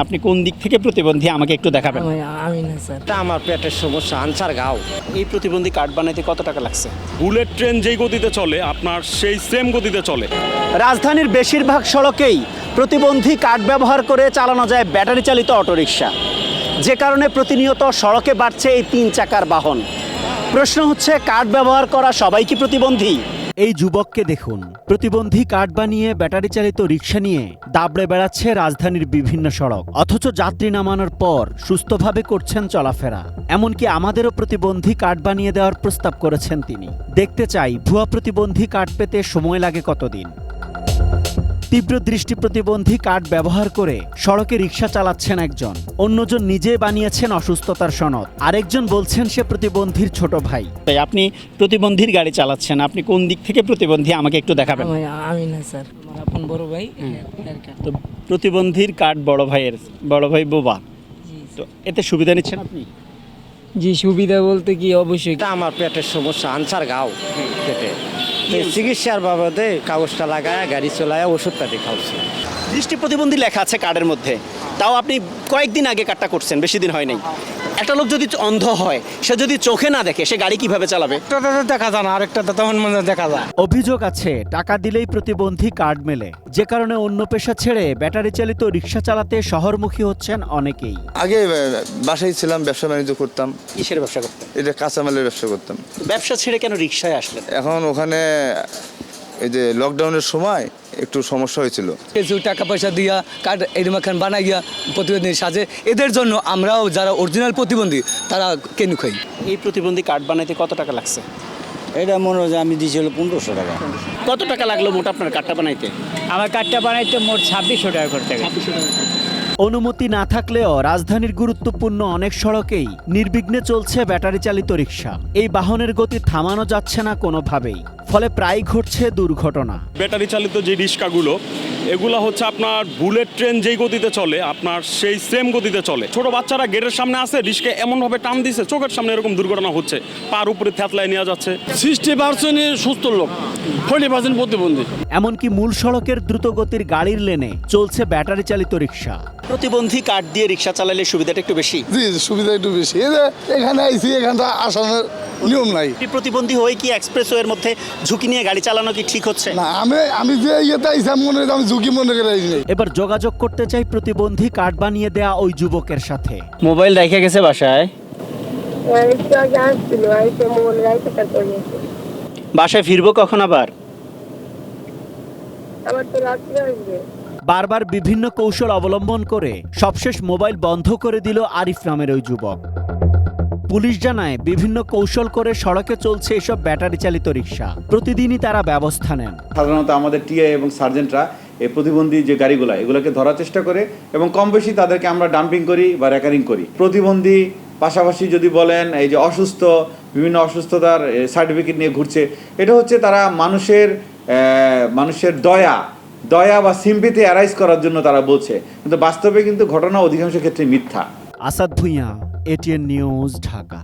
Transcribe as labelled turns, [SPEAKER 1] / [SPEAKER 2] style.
[SPEAKER 1] আপনি কোন দিক থেকে প্রতিবন্ধী আমাকে একটু দেখাবেন।
[SPEAKER 2] আমি না স্যার,
[SPEAKER 3] এটা আমার পেটের সমস্যা, আনসার গাও।
[SPEAKER 1] এই প্রতিবন্ধী কার্ড বানাইতে কত টাকা লাগছে?
[SPEAKER 4] বুলেট ট্রেন যেই গতিতে চলে আপনার সেই সেম গতিতে চলে।
[SPEAKER 1] রাজধানীর বেশিরভাগ সড়কেই প্রতিবন্ধী কার্ড ব্যবহার করে চালানো যায় ব্যাটারি চালিত অটোরিকশা, যে কারণে প্রতিনিয়ত সড়কে বাড়ছে এই 3 চাকার বাহন। প্রশ্ন হচ্ছে, কার্ড ব্যবহার করা সবাই কি প্রতিবন্ধী? এই যুবককে দেখুন, প্রতিবন্ধী কার্ড বানিয়ে ব্যাটারি চালিত রিকশা নিয়ে দাবড়ে বেড়াচ্ছে রাজধানীর বিভিন্ন সড়ক, অথচ যাত্রী নামানোর পর সুস্থভাবে করছেন চলাফেরা। এমনকি আমাদেরও প্রতিবন্ধী কার্ড বানিয়ে দেওয়ার প্রস্তাব করেছেন তিনি। দেখতে চাই ভুয়া প্রতিবন্ধী কার্ড পেতে সময় লাগে কতদিন। তীব্র দৃষ্টি প্রতিবন্ধী কার্ড ব্যবহার করে সড়কে রিকশা চালাচ্ছেন একজন, অন্যজন নিজে বানিয়েছেন অসুস্থতার সনদ, আরেকজন বলছেন সে প্রতিবন্ধীর ছোট ভাই। তাই আপনি প্রতিবন্ধীর গাড়ি চালাচ্ছেন, আপনি কোন দিক থেকে প্রতিবন্ধী আমাকে একটু দেখাবেন।
[SPEAKER 2] আমি না স্যার, আমার আপন বড় ভাই।
[SPEAKER 1] তো প্রতিবন্ধীর কার্ড বড় ভাই বোবা, তো এতে সুবিধা নিচ্ছেন আপনি?
[SPEAKER 2] জি, সুবিধা বলতে কি অবশ্যই
[SPEAKER 3] এটা আমার পেটের সমস্যা, আনসার গাও পেটে। তো চিকিৎসার বাবদে কাগজটা লাগায় গাড়ি চলায় ওষুধপাতি খাওয়াচ্ছে।
[SPEAKER 1] দৃষ্টি প্রতিবন্ধী লেখা আছে কার্ডের মধ্যে, তাও আপনি কয়েকদিন আগে কার্ডটা করছেন, বেশি দিন হয় নাই। একটা লোক যদি অন্ধ হয়, সে যদি চোখে না দেখে, সে গাড়ি কিভাবে চালাবে?
[SPEAKER 3] দেখা যায় না, আরেকটা তেমন মনে দেখা যায়।
[SPEAKER 1] অভিযোগ আছে টাকা দিলেই প্রতিবন্ধী কার্ড মেলে, যে কারণে অন্য পেশা ছেড়ে ব্যাটারি চালিত রিকশা চালাতে শহরমুখী হচ্ছেন অনেকেই।
[SPEAKER 5] আগে বাসায় ছিলাম, ব্যবসা বাণিজ্য করতাম।
[SPEAKER 1] কিসের ব্যবসা করতেন?
[SPEAKER 5] এটা কাঁচামালের ব্যবসা করতাম।
[SPEAKER 1] ব্যবসা ছেড়ে কেন রিকশায় আসলেন?
[SPEAKER 5] এখন ওখানে এই যে লকডাউনের সময় একটু সমস্যা হয়েছিল।
[SPEAKER 6] কিছু টাকা পয়সা দিয়া কার্ড এরকম এখন বানাইয়া প্রতিবন্ধীর সাজে, এদের জন্য আমরাও যারা অরিজিনাল প্রতিবন্ধী তারা কেনু খাই।
[SPEAKER 1] এই প্রতিবন্ধী কার্ড বানাইতে কত টাকা লাগছে?
[SPEAKER 3] এটা মনে হয় যে আমি দিয়েছিল 1500 টাকা।
[SPEAKER 1] কত টাকা লাগলো মোট আপনার কার্ডটা বানাইতে?
[SPEAKER 2] আমার কার্ডটা বানাইতে মোট 2600 টাকা করতে গেছে।
[SPEAKER 1] অনুমতি না থাকলেও রাজধানীর গুরুত্বপূর্ণ অনেক সড়কেই নির্বিঘ্নে চলছে ব্যাটারি চালিত রিকশা। এই বাহনের গতি থামানো যাচ্ছে না কোনোভাবেই, ফলে প্রায় ঘটছে দুর্ঘটনা।
[SPEAKER 4] ব্যাটারি চালিত যে রিক্সাগুলো এগুলো হচ্ছে আপনার বুলেট ট্রেন যেই গতিতে চলে আপনার সেই সেম গতিতে চলে। ছোট বাচ্চারা গেটের সামনে আছে, রিক্সা এমনভাবে টান দিছে চোখের সামনে এরকম দুর্ঘটনা হচ্ছে, পার উপরে থ্যাতলায় নেওয়া যাচ্ছে।
[SPEAKER 7] 60% সুস্থ লোক, 40% প্রতিবন্ধী।
[SPEAKER 1] এমনকি মূল সড়কের দ্রুতগতির গাড়ির লেনে চলছে ব্যাটারি চালিত রিকশা। প্রতিবন্ধী কার্ড দিয়ে রিকশা চালালে সুবিধাটা একটু বেশি।
[SPEAKER 7] জি, সুবিধা একটু বেশি। এই যে এখানে আইসি, এখানটা আসানোর নিয়ম নাই।
[SPEAKER 1] প্রতিবন্ধী হয়ে কি এক্সপ্রেসওয়ের মধ্যে ঝুঁকি নিয়ে গাড়ি চালানো কি ঠিক হচ্ছে?
[SPEAKER 7] না, আমি যে ইয়েতে আইসি আমি মনে করি আমি ঝুঁকি মনে করে আইসি নাই।
[SPEAKER 1] এবার যোগাযোগ করতে চাই প্রতিবন্ধী কার্ড বানিয়ে দেয়া ওই যুবকের সাথে।
[SPEAKER 2] মোবাইল রেখে গেছে বাসায়।
[SPEAKER 1] বাসায় ফিরবো কখন আবার? বারবার বিভিন্ন কৌশল অবলম্বন করে সবশেষ মোবাইল বন্ধ করে দিল আরিফ নামের ওই যুবক। পুলিশ জানায় বিভিন্ন কৌশল করে সড়কে চলছে এসব ব্যাটারি চালিত রিকশা, প্রতিদিনই তারা ব্যবস্থা নেন।
[SPEAKER 8] সাধারণত আমাদের টিআই এবং সার্জেন্টরা এই প্রতিবন্ধী যে গাড়িগুলো এগুলোকে ধরার চেষ্টা করে এবং কম বেশি তাদেরকে আমরা ডাম্পিং করি বা র্যাকারিং করি। প্রতিবন্ধী পাশাপাশি যদি বলেন এই যে অসুস্থ, বিভিন্ন অসুস্থতার সার্টিফিকেট নিয়ে ঘুরছে, এটা হচ্ছে তারা মানুষের দয়া বা সিম্পিতি অ্যারাইজ করার জন্য তারা বলছে, কিন্তু বাস্তবে কিন্তু ঘটনা অধিকাংশ ক্ষেত্রে মিথ্যা।
[SPEAKER 1] Asad Bhuiyan, ATN news, Dhaka.